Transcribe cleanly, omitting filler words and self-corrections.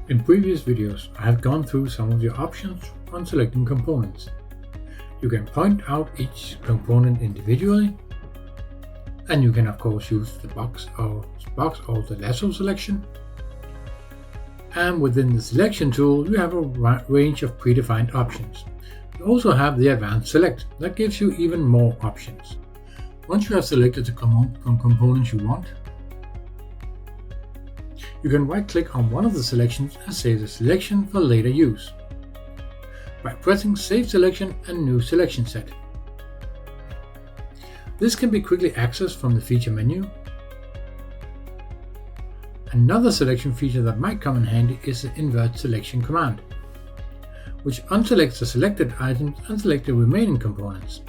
In previous videos, I have gone through some of the options on selecting components. You can point out each component individually, and you can of course use the box or the lasso selection. And within the selection tool, you have a range of predefined options. You also have the advanced select that gives you even more options. Once you have selected the components you want, you can right-click on one of the selections and save the selection for later use by pressing Save Selection and New Selection Set. This can be quickly accessed from the feature menu. Another selection feature that might come in handy is the invert selection command, which unselects the selected items and selects the remaining components.